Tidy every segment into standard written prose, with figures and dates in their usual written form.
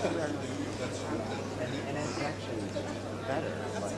And it's actually better. Like,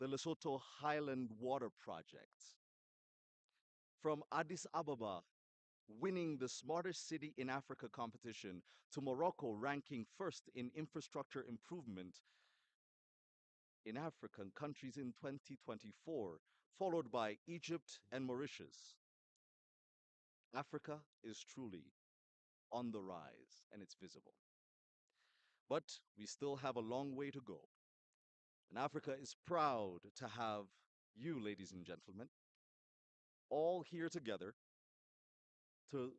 the Lesotho Highland Water Project. From Addis Ababa winning the smartest city in Africa competition to Morocco ranking first in infrastructure improvement in African countries in 2024, followed by Egypt and Mauritius. Africa is truly on the rise and it's visible. But we still have a long way to go. And Africa is proud to have you, ladies and gentlemen, all here together to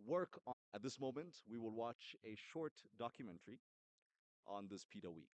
work At this moment, we will watch a short documentary on this PIDA week.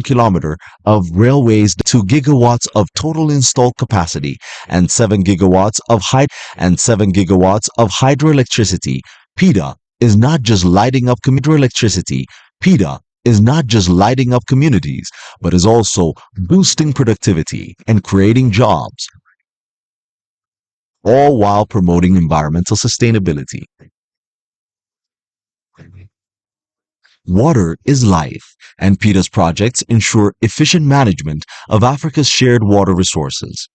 Kilometer of railways, 2 gigawatts of total installed capacity, and 7 gigawatts of hydroelectricity. PIDA is not just lighting up hydroelectricity. PIDA is not just lighting up communities, but is also boosting productivity and creating jobs, all while promoting environmental sustainability. Water is life, and PIDA's projects ensure efficient management of Africa's shared water resources.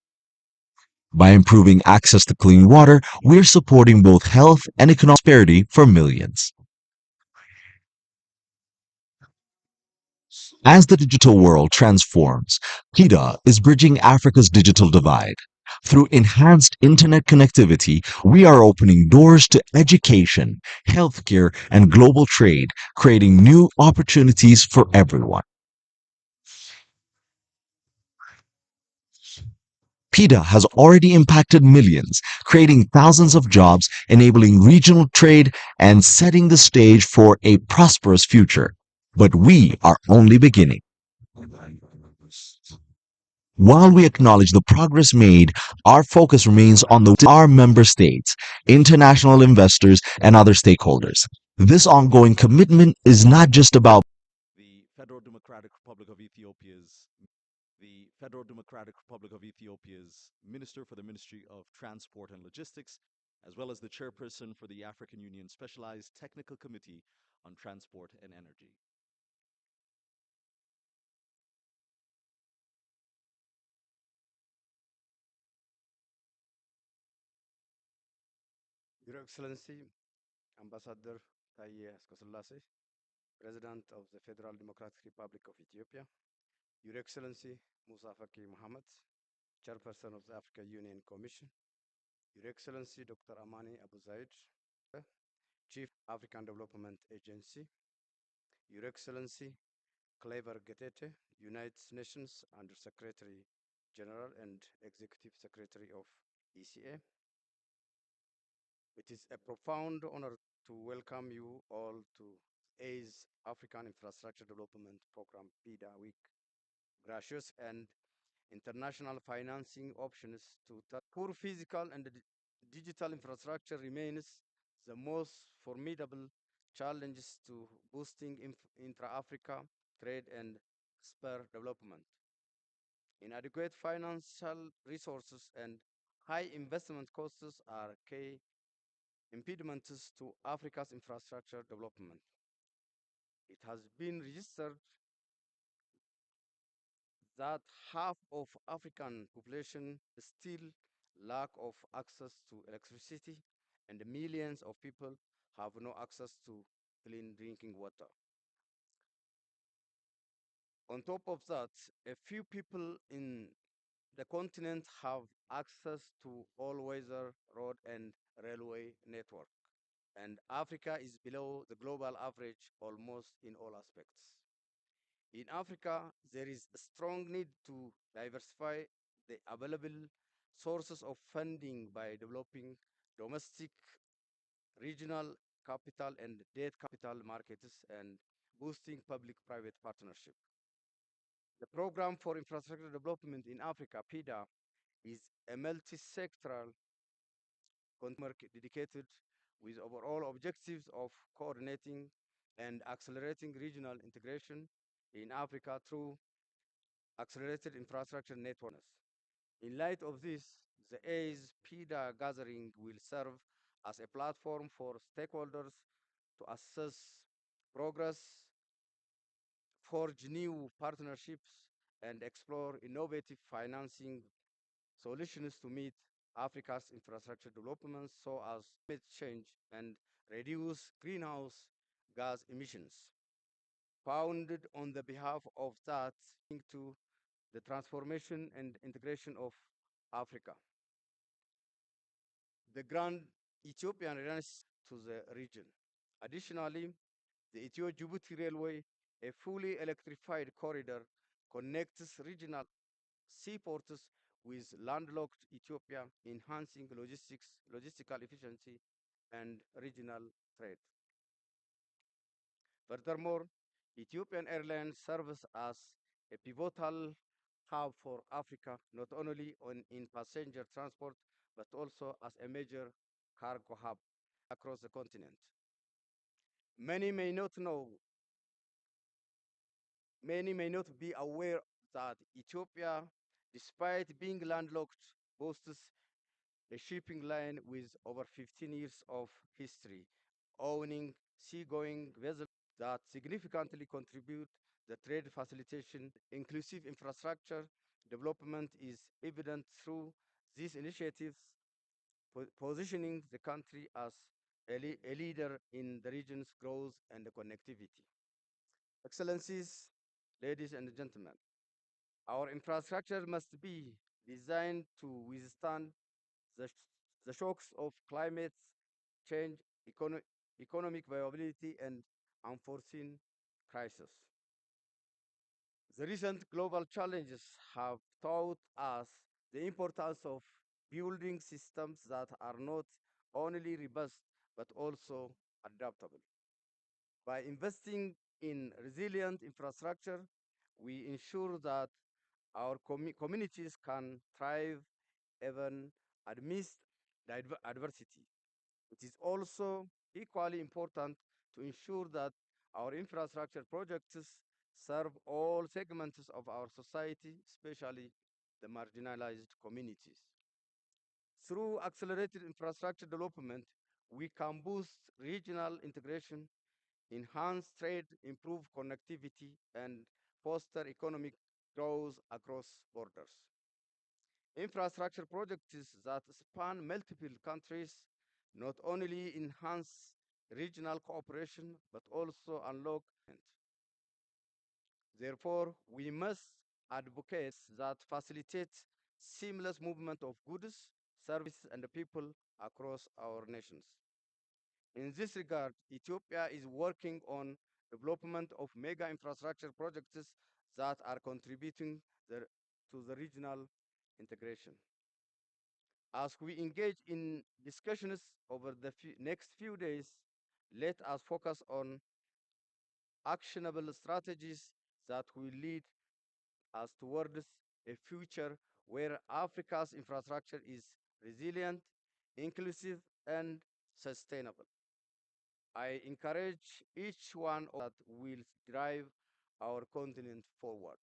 By improving access to clean water, we're supporting both health and economic prosperity for millions. As the digital world transforms, PIDA is bridging Africa's digital divide. Through enhanced internet connectivity, we are opening doors to education, healthcare, and global trade, creating new opportunities for everyone. PIDA has already impacted millions, creating thousands of jobs, enabling regional trade, and setting the stage for a prosperous future. But we are only beginning. While we acknowledge the progress made, our focus remains on our member states, international investors, and other stakeholders. This ongoing commitment is not just about The Federal Democratic Republic of Ethiopia's the Federal Democratic Republic of Ethiopia's Minister for the Ministry of Transport and Logistics, as well as the chairperson for the African Union Specialized Technical Committee on Transport and Energy. Your Excellency, Ambassador Taye Askasillase, President of the Federal Democratic Republic of Ethiopia, Your Excellency Musa Faki Mohammed, Chairperson of the Africa Union Commission, Your Excellency Dr. Amani Abu Zaid, Chief African Development Agency, Your Excellency Clever Getete, United Nations Under Secretary General and Executive Secretary of ECA. It is a profound honor to welcome you all to AI's African Infrastructure Development Program PIDA Week. Gracious and international financing options to poor physical and digital infrastructure remains the most formidable challenges to boosting intra-Africa trade and spur development. Inadequate financial resources and high investment costs are key impediments to Africa's infrastructure development. It has been registered that half of African population still lack of access to electricity and millions of people have no access to clean drinking water. On top of that, a few people in the continent have access to all-weather road and railway network, and Africa is below the global average almost in all aspects. In Africa, there is a strong need to diversify the available sources of funding by developing domestic, regional capital and debt capital markets and boosting public-private partnership. The Program for Infrastructure Development in Africa, PIDA, is a multi-sectoral dedicated with overall objectives of coordinating and accelerating regional integration in Africa through accelerated infrastructure networks. In light of this, the AIS PIDA gathering will serve as a platform for stakeholders to assess progress, forge new partnerships, and explore innovative financing solutions to meet Africa's infrastructure development so as climate change and reduce greenhouse gas emissions. Founded on the behalf of that into the transformation and integration of Africa. The Grand Ethiopian Renaissance to the region. Additionally, the Ethio-Djibouti Railway, a fully electrified corridor, connects regional seaports with landlocked Ethiopia, enhancing logistical efficiency, and regional trade. Furthermore, Ethiopian Airlines serves as a pivotal hub for Africa, not only in passenger transport, but also as a major cargo hub across the continent. Many may not know, many may not be aware that Ethiopia, despite being landlocked, boasts a shipping line with over 15 years of history, owning seagoing vessels that significantly contribute the trade facilitation. Inclusive infrastructure development is evident through these initiatives, positioning the country as a leader in the region's growth and connectivity. Excellencies, ladies and gentlemen, our infrastructure must be designed to withstand the, the shocks of climate change, economic viability, and unforeseen crises. The recent global challenges have taught us the importance of building systems that are not only robust but also adaptable. By investing in resilient infrastructure, we ensure that our communities can thrive even amidst adversity. It is also equally important to ensure that our infrastructure projects serve all segments of our society, especially the marginalized communities. Through accelerated infrastructure development, we can boost regional integration, enhance trade, improve connectivity, and foster economic growth across borders. Infrastructure projects that span multiple countries not only enhance regional cooperation but also unlock. Therefore, we must advocate that facilitate seamless movement of goods, services, and people across our nations. In this regard, Ethiopia is working on development of mega infrastructure projects that are contributing to the regional integration. As we engage in discussions over the next few days, let us focus on actionable strategies that will lead us towards a future where Africa's infrastructure is resilient, inclusive, and sustainable. I encourage each one that will drive our continent forward.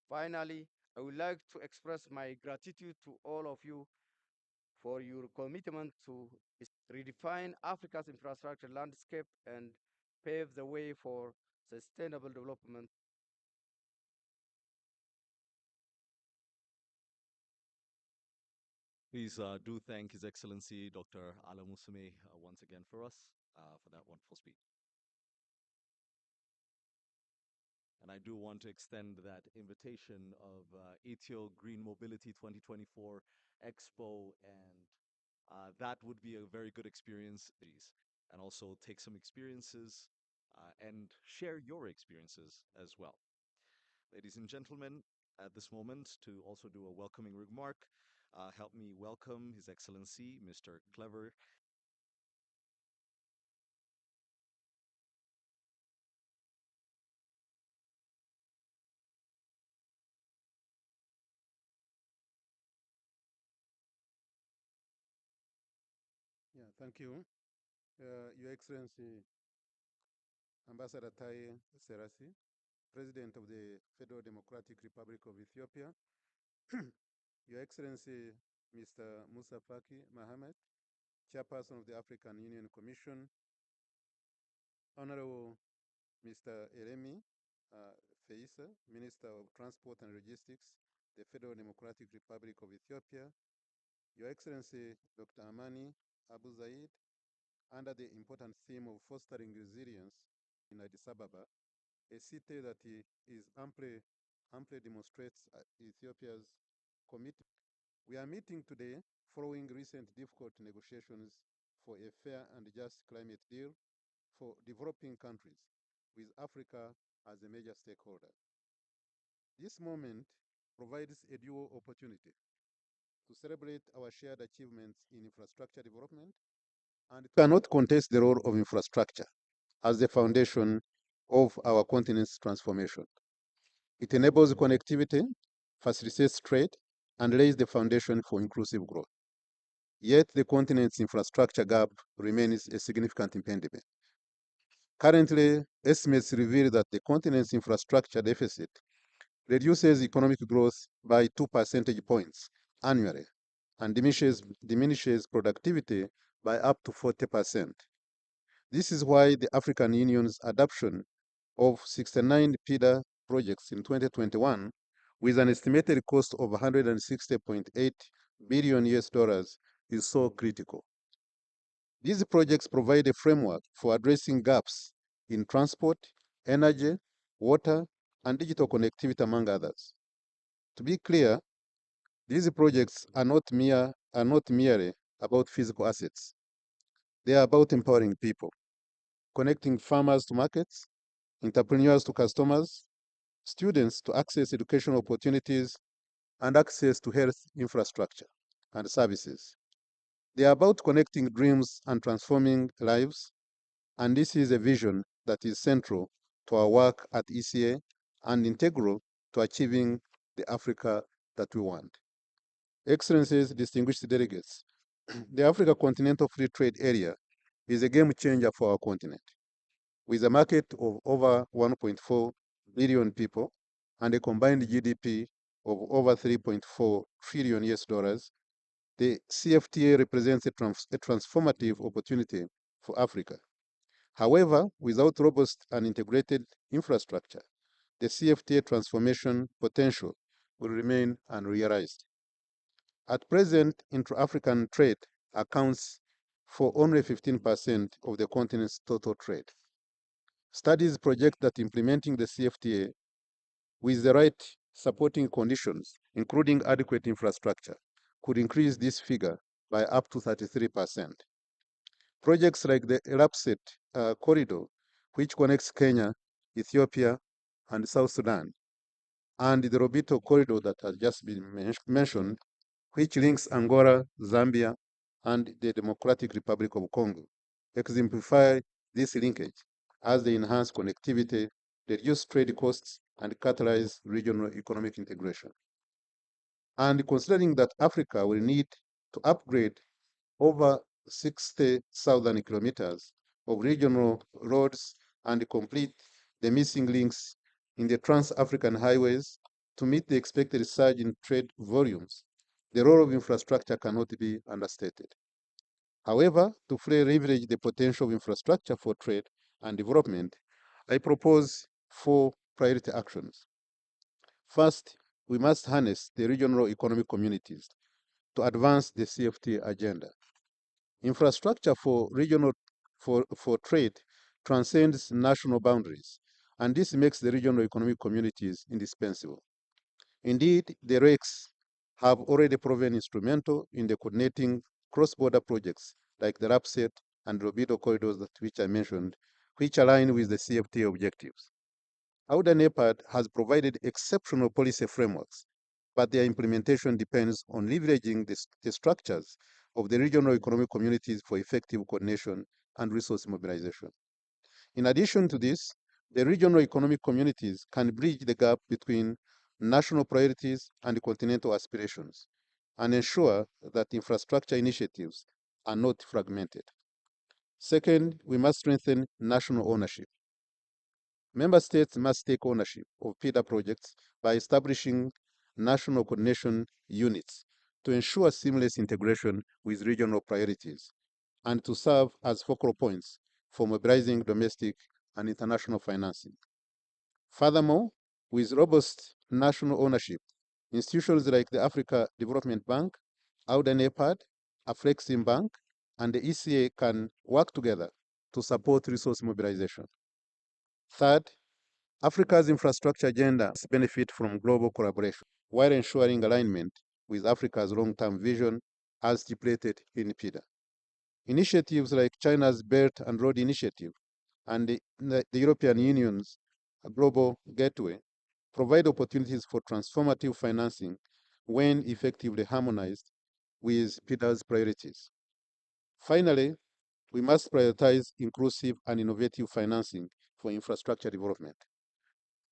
Finally, I would like to express my gratitude to all of you for your commitment to redefine Africa's infrastructure landscape and pave the way for sustainable development. Please do thank His Excellency Dr. Ala Musume once again for us for that wonderful speech. And I do want to extend that invitation of Ethio Green Mobility 2024 Expo, and that would be a very good experience. And also take some experiences and share your experiences as well. Ladies and gentlemen, at this moment to also do a welcoming remark. Help me welcome His Excellency, Mr. Clever. Yeah, thank you. Your Excellency, Ambassador Tai Serasi, President of the Federal Democratic Republic of Ethiopia, Your Excellency, Mr. Musa Faki Mohammed, Chairperson of the African Union Commission, Honorable Mr. Eremi Feisa, Minister of Transport and Logistics, the Federal Democratic Republic of Ethiopia, Your Excellency, Dr. Amani Abu Zaid, under the important theme of fostering resilience in Addis Ababa, a city that is amply demonstrates Ethiopia's commitment. We are meeting today following recent difficult negotiations for a fair and just climate deal for developing countries, with Africa as a major stakeholder. This moment provides a dual opportunity to celebrate our shared achievements in infrastructure development and cannot contest the role of infrastructure as the foundation of our continent's transformation. It enables connectivity, facilitates trade, and lays the foundation for inclusive growth. Yet the continent's infrastructure gap remains a significant impediment. Currently, estimates reveal that the continent's infrastructure deficit reduces economic growth by 2 percentage points annually and diminishes productivity by up to 40%. This is why the African Union's adoption of 69 PIDA projects in 2021, with an estimated cost of 160.8 billion US dollars, is so critical. These projects provide a framework for addressing gaps in transport, energy, water, and digital connectivity, among others. To be clear, these projects are not merely about physical assets. They are about empowering people, connecting farmers to markets, entrepreneurs to customers, students to access educational opportunities, and access to health infrastructure and services. They are about connecting dreams and transforming lives, and this is a vision that is central to our work at ECA and integral to achieving the Africa that we want. Excellencies, distinguished delegates, the Africa Continental Free Trade Area is a game changer for our continent. With a market of over 1.4 billion people and a combined GDP of over 3.4 trillion US dollars, the CFTA represents a transformative opportunity for Africa. However, without robust and integrated infrastructure, the CFTA transformation potential will remain unrealized. At present, intra-African trade accounts for only 15% of the continent's total trade. Studies project that implementing the CFTA with the right supporting conditions, including adequate infrastructure, could increase this figure by up to 33%. Projects like the Elapset corridor, which connects Kenya, Ethiopia, and South Sudan, and the Robito corridor that has just been mentioned, which links Angola, Zambia, and the Democratic Republic of Congo, exemplify this linkage as they enhance connectivity, reduce trade costs, and catalyze regional economic integration. And considering that Africa will need to upgrade over 60,000 kilometers of regional roads and complete the missing links in the trans-African highways to meet the expected surge in trade volumes, the role of infrastructure cannot be understated. However, to fully leverage the potential of infrastructure for trade and development, I propose 4 priority actions. First, we must harness the regional economic communities to advance the CFTA agenda. Infrastructure for trade transcends national boundaries, and this makes the regional economic communities indispensable. Indeed, the RECs have already proven instrumental in the coordinating cross-border projects like the RAPSET and Robido corridors which I mentioned, which align with the CFTA objectives. AUDA NEPAD has provided exceptional policy frameworks, but their implementation depends on leveraging the structures of the regional economic communities for effective coordination and resource mobilization. In addition to this, the regional economic communities can bridge the gap between national priorities and continental aspirations and ensure that infrastructure initiatives are not fragmented. Second, we must strengthen national ownership. Member states must take ownership of PIDA projects by establishing national coordination units to ensure seamless integration with regional priorities and to serve as focal points for mobilizing domestic and international financing. Furthermore, with robust national ownership, institutions like the Africa Development Bank, AUDA NEPAD, Afrexim Bank, and the ECA can work together to support resource mobilization. Third, Africa's infrastructure agenda must benefit from global collaboration while ensuring alignment with Africa's long-term vision as stipulated in PIDA. Initiatives like China's Belt and Road Initiative and the European Union's Global Gateway provide opportunities for transformative financing when effectively harmonized with PIDA's priorities. Finally, we must prioritize inclusive and innovative financing for infrastructure development.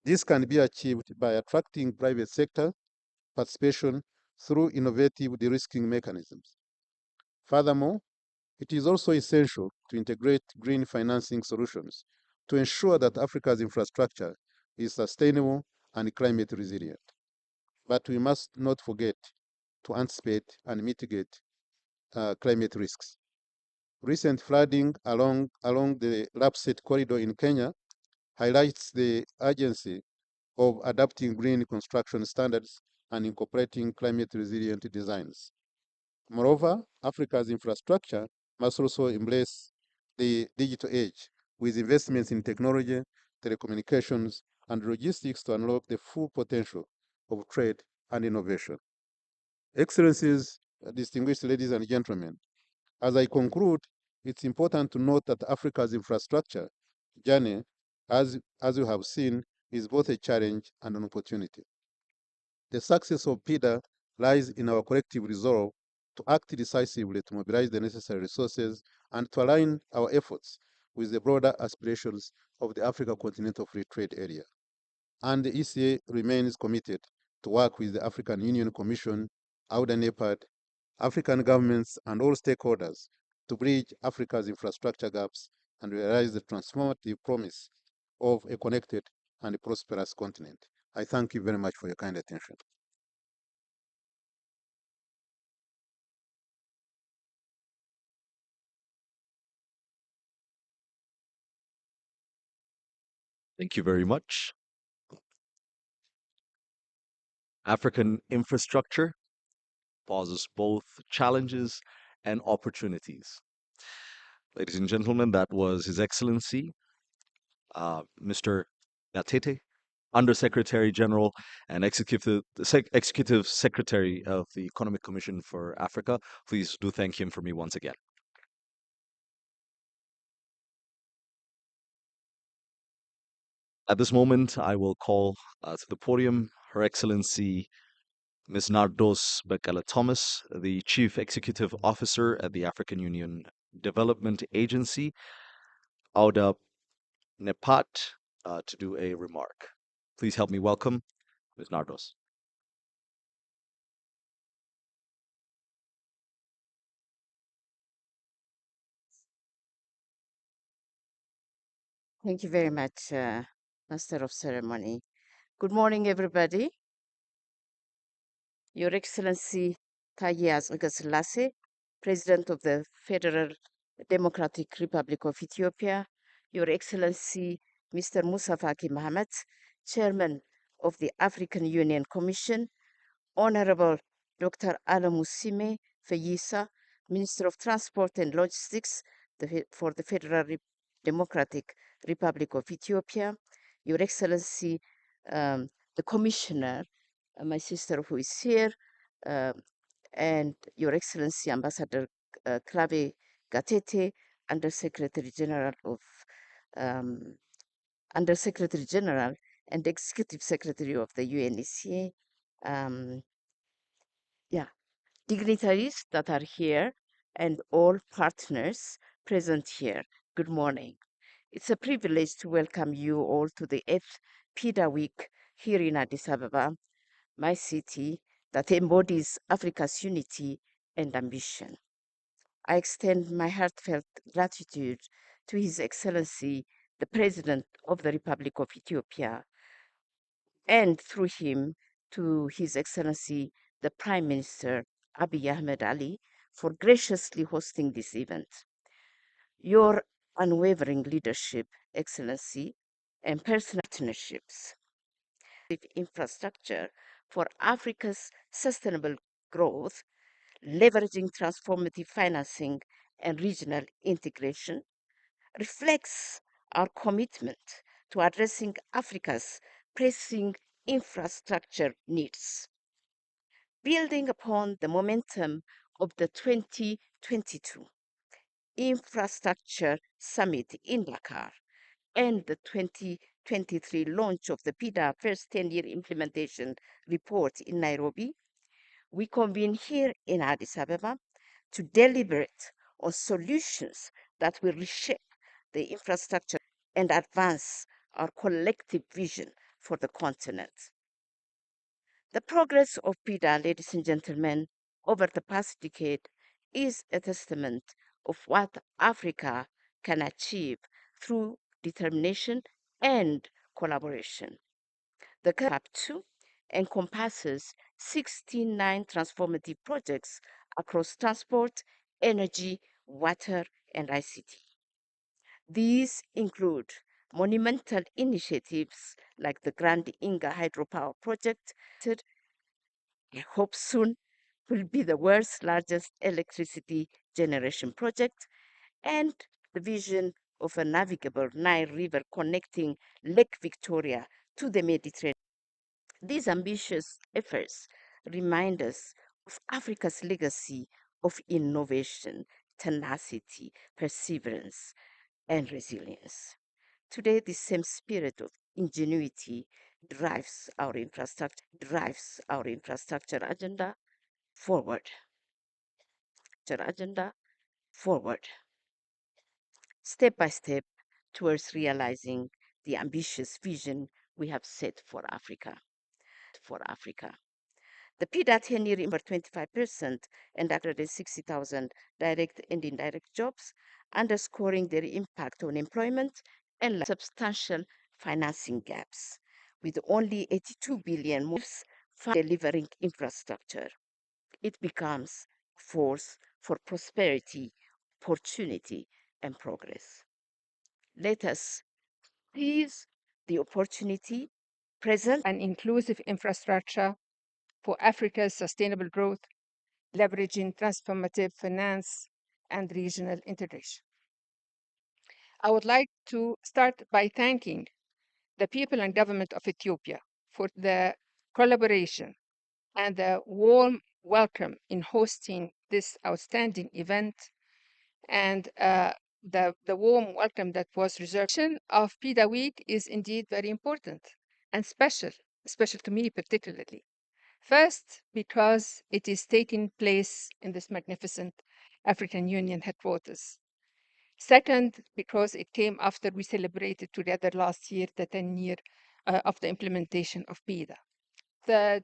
This can be achieved by attracting private sector participation through innovative de-risking mechanisms. Furthermore, it is also essential to integrate green financing solutions to ensure that Africa's infrastructure is sustainable and climate resilient. But we must not forget to anticipate and mitigate climate risks. Recent flooding along the Lapsset corridor in Kenya highlights the urgency of adapting green construction standards and incorporating climate resilient designs. Moreover, Africa's infrastructure must also embrace the digital age with investments in technology, telecommunications, and logistics to unlock the full potential of trade and innovation. Excellencies, distinguished ladies and gentlemen, as I conclude, it's important to note that Africa's infrastructure journey, as you have seen, is both a challenge and an opportunity. The success of PIDA lies in our collective resolve to act decisively to mobilize the necessary resources and to align our efforts with the broader aspirations of the Africa Continental Free Trade Area. And the ECA remains committed to work with the African Union Commission, AUDA NEPAD, African governments, and all stakeholders to bridge Africa's infrastructure gaps and realize the transformative promise of a connected and prosperous continent. I thank you very much for your kind attention. Thank you very much. African infrastructure poses both challenges and opportunities. Ladies and gentlemen, that was His Excellency, Mr. Gatete, Undersecretary General and Executive Secretary of the Economic Commission for Africa. Please do thank him for me once again. At this moment, I will call to the podium Her Excellency Ms. Nardos Bekele Thomas, the Chief Executive Officer at the African Union Development Agency, AUDA NEPAD, to do a remark. Please help me welcome Ms. Nardos. Thank you very much, Master of Ceremony. Good morning, everybody. Your Excellency Taye Asqe, President of the Federal Democratic Republic of Ethiopia, Your Excellency Mr. Musa Faki Mahamat, Chairman of the African Union Commission, Honorable Dr. Alamusime Feyisa, Minister of Transport and Logistics for the Federal Democratic Republic of Ethiopia, Your Excellency, the Commissioner, my sister who is here, and Your Excellency Ambassador Clave Gatete, Undersecretary General and Executive Secretary of the UNECA, dignitaries that are here, and all partners present here. Good morning. It's a privilege to welcome you all to the 8th PIDA week here in Addis Ababa, my city that embodies Africa's unity and ambition. I extend my heartfelt gratitude to His Excellency, the President of the Republic of Ethiopia, and through him to His Excellency, the Prime Minister, Abiy Ahmed Ali, for graciously hosting this event. Your unwavering leadership, Excellency, and personal partnerships infrastructure for Africa's sustainable growth, leveraging transformative financing and regional integration, reflects our commitment to addressing Africa's pressing infrastructure needs. Building upon the momentum of the 2022 Infrastructure Summit in Dakar and the 2023 launch of the PIDA first 10-year implementation report in Nairobi, we convene here in Addis Ababa to deliberate on solutions that will reshape the infrastructure and advance our collective vision for the continent. The progress of PIDA, ladies and gentlemen, over the past decade is a testament of what Africa can achieve through determination and collaboration. The CAP 2 encompasses 69 transformative projects across transport, energy, water, and ICT. These include monumental initiatives like the Grand Inga hydropower project, I hope soon will be the world's largest electricity generation project, and the vision of a navigable Nile River connecting Lake Victoria to the Mediterranean. These ambitious efforts remind us of Africa's legacy of innovation, tenacity, perseverance, and resilience. Today, the same spirit of ingenuity drives our infrastructure agenda forward. Step by step towards realizing the ambitious vision we have set for Africa. The PIDA 10-year over 25% and 160,000 direct and indirect jobs, underscoring their impact on employment and substantial financing gaps, with only 82 billion moves delivering infrastructure. It becomes a force for prosperity, opportunity, and progress. Let us seize the opportunity present and inclusive infrastructure for Africa's sustainable growth, leveraging transformative finance and regional integration. I would like to start by thanking the people and government of Ethiopia for the collaboration and the warm welcome in hosting this outstanding event, and the warm welcome that was reserved of PIDA Week is indeed very important and special to me particularly. First, because it is taking place in this magnificent African Union headquarters. Second, because it came after we celebrated together last year the 10-year of the implementation of PIDA. Third,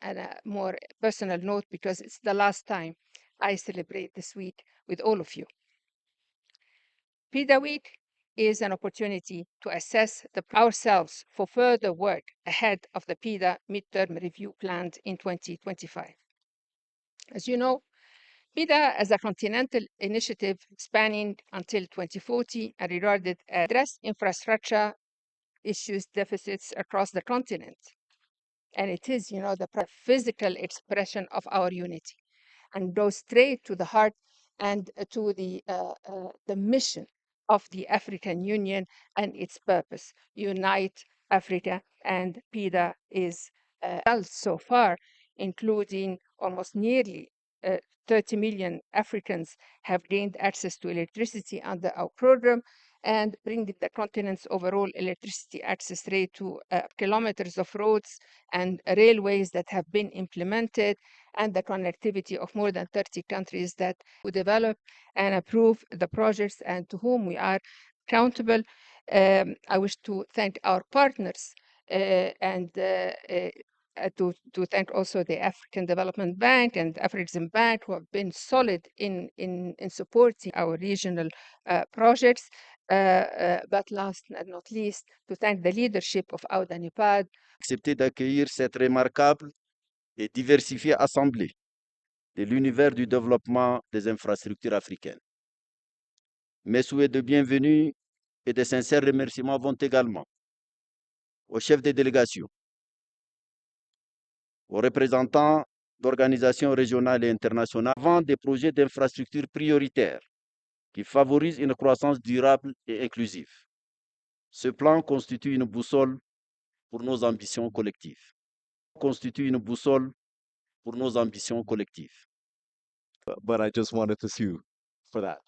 and a more personal note, because it's the last time I celebrate this week with all of you. PIDA Week is an opportunity to assess ourselves for further work ahead of the PIDA midterm review planned in 2025. As you know, PIDA as a continental initiative spanning until 2040 and regarded as address infrastructure issues deficits across the continent. And it is, the physical expression of our unity and goes straight to the heart and to the mission of the African Union and its purpose, unite Africa. And PIDA is so far, including almost nearly 30 million Africans have gained access to electricity under our program, and bringing the continent's overall electricity access rate to kilometers of roads and railways that have been implemented, and the connectivity of more than 30 countries that will develop and approve the projects and to whom we are accountable. I wish to thank our partners and to thank also the African Development Bank and Afrexim Bank, who have been solid in supporting our regional projects. But last and not least, to thank the leadership of AUDA NEPAD. Accepter d'accueillir cette remarquable et diversifiée assemblée de l'univers du développement des infrastructures africaines. Mes souhaits de bienvenue et de sincères remerciements vont également aux chefs des délégations, aux représentants d'organisations régionales et internationales, avant des projets d'infrastructures prioritaires qui favorisent une croissance durable et inclusive. Ce plan constitue une boussole pour nos ambitions collectives. But I just wanted to sue for that.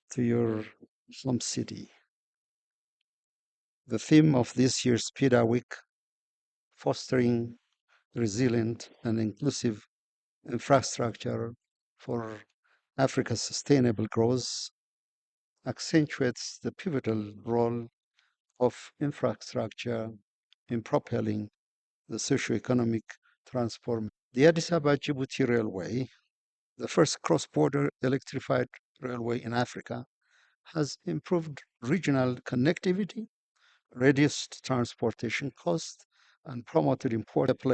To your home city. The theme of this year's PIDA Week, fostering resilient and inclusive infrastructure for Africa's sustainable growth, accentuates the pivotal role of infrastructure in propelling the socio-economic transformation. The Addis Ababa Djibouti Railway, the first cross-border electrified railway in Africa, has improved regional connectivity, reduced transportation costs, and promoted important play